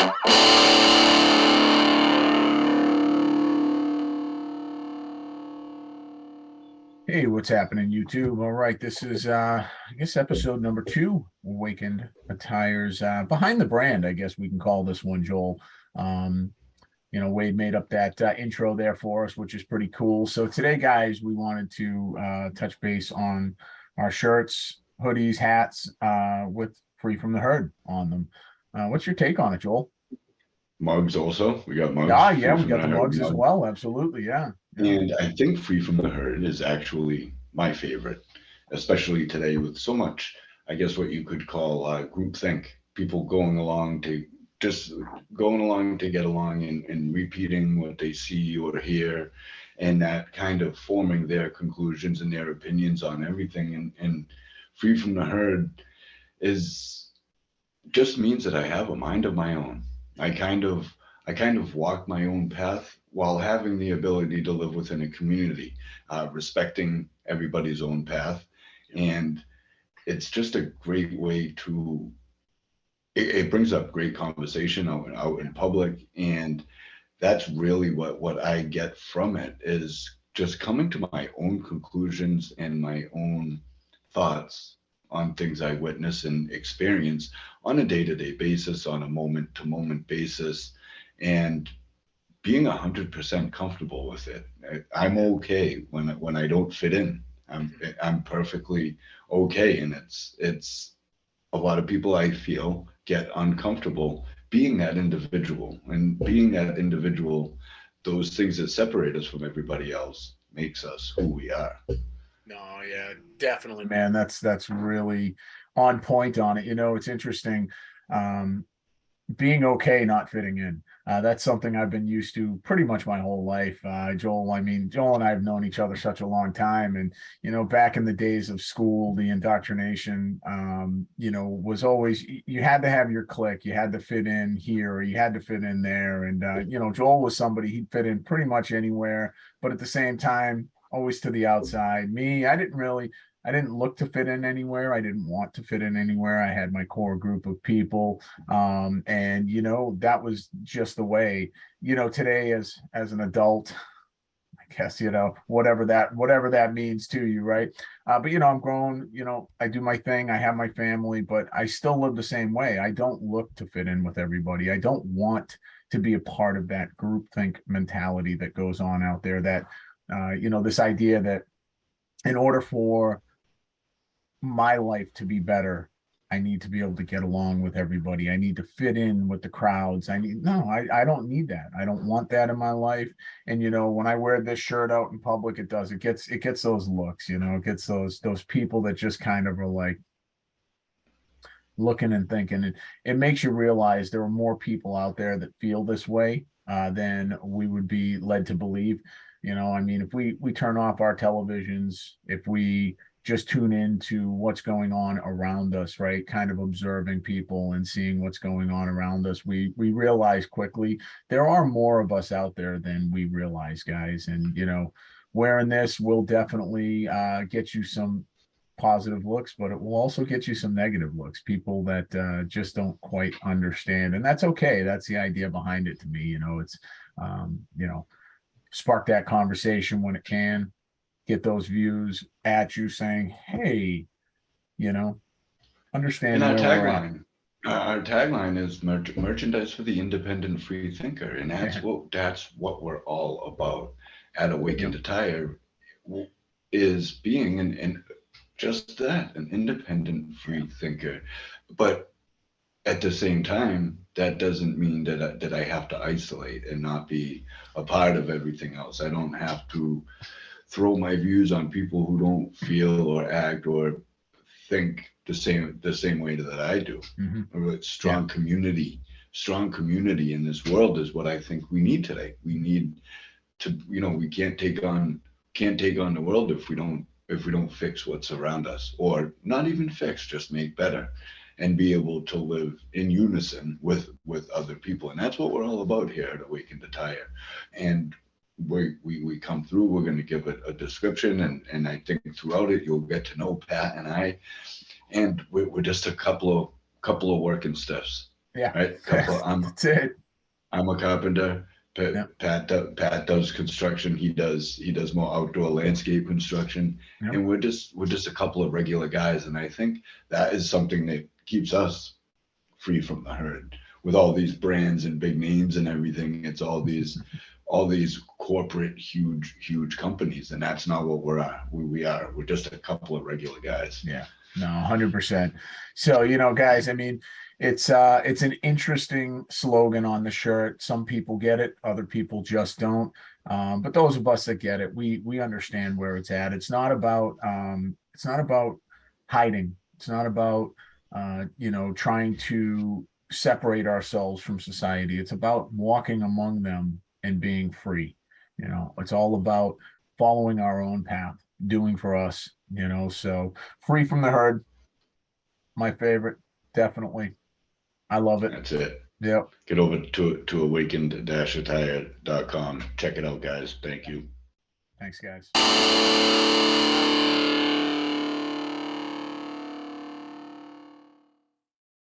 Hey, what's happening, YouTube? All right, this is I guess episode number two, Awakened Attires, behind the brand, I guess we can call this one, Joel. Um, Wade made up that intro there for us, which is pretty cool. So today, guys, we wanted to touch base on our shirts, hoodies, hats, with Free from the Herd on them. What's your take on it, Joel? Mugs also. We got mugs, Ah, yeah, free we from got the the herd mugs as mug. well. Absolutely, yeah, yeah. And I think free from the herd is actually my favorite, especially today with so much, I guess what you could call groupthink. People going along to just going along to get along and repeating what they see or hear, and that kind of forming their conclusions and their opinions on everything. And free from the herd is just means that I have a mind of my own. I kind of I kind of walk my own path while having the ability to live within a community, respecting everybody's own path, and it's just a great way to. It brings up great conversation out in public, and that's really what I get from it is just coming to my own conclusions and my own thoughts on things I witness and experience on a day-to-day basis, on a moment-to-moment basis, and being 100% comfortable with it. I'm okay when I don't fit in. I'm perfectly okay, and it's a lot of people I feel get uncomfortable being that individual, and being that individual, those things that separate us from everybody else makes us who we are. No, yeah, definitely, man. That's really on point on it. It's interesting. Um, Being okay not fitting in. That's something I've been used to pretty much my whole life. Joel, I mean, Joel and I have known each other such a long time. And, back in the days of school, the indoctrination, was always, you had to have your clique, you had to fit in here, or you had to fit in there. And, Joel was somebody, he'd fit in pretty much anywhere, but at the same time, always to the outside. Me, I didn't look to fit in anywhere. I didn't want to fit in anywhere. I had my core group of people, and that was just the way. Today, as an adult, I guess, whatever that means to you, right? But I'm grown. I do my thing. I have my family, but I still live the same way. I don't look to fit in with everybody. I don't want to be a part of that groupthink mentality that goes on out there. That this idea that in order for my life to be better, I need to be able to get along with everybody. I need to fit in with the crowds. No, I don't need that. I don't want that in my life. And when I wear this shirt out in public, it gets those looks, it gets those people that just kind of are like looking and thinking. It makes you realize there are more people out there that feel this way than we would be led to believe. I mean, if we turn off our televisions, if we just tune into what's going on around us, right? Kind of observing people and seeing what's going on around us, we realize quickly there are more of us out there than we realize, guys. And wearing this will definitely get you some positive looks, but it will also get you some negative looks. People that just don't quite understand, and that's okay. That's the idea behind it to me. It's um, you know, spark that conversation when it can, get those views at you saying, hey, you know, And understand where we're at. our tagline is merchandise for the independent free thinker, and Yeah. that's what we're all about at Yep. Awakened Attire, is being an just that, an independent Yeah. free thinker. But at the same time, that doesn't mean that I have to isolate and not be a part of everything else. I don't have to throw my views on people who don't feel or act or think the same way that I do. Mm-hmm. Yeah. Strong community in this world is what I think we need today. We need to, we can't take on the world if we don't fix what's around us, or not even fix, just make better and be able to live in unison with other people. And that's what we're all about here at Awakened Attire. And we come through, we're going to give it a description, and I think throughout it you'll get to know Pat and I, and we're just a couple of working stiffs. Yeah. right? That's it. I'm a carpenter. Yeah. Pat does construction. He does more outdoor landscape construction, Yeah. and we're just a couple of regular guys. And I think that is something that keeps us free from the herd. With all these brands and big names and everything, it's all these corporate huge companies, and that's not what we are. We're just a couple of regular guys. Yeah, no, 100%. So, guys, I mean, it's an interesting slogan on the shirt. Some people get it, other people just don't. But those of us that get it, we understand where it's at. It's not about hiding. It's not about trying to separate ourselves from society. It's about walking among them and being free. It's all about following our own path, doing for us, so free from the herd, my favorite, definitely. I love it. That's it. Yep. Get over to awakened-attire.com. Check it out, guys. Thank you. Thanks, guys.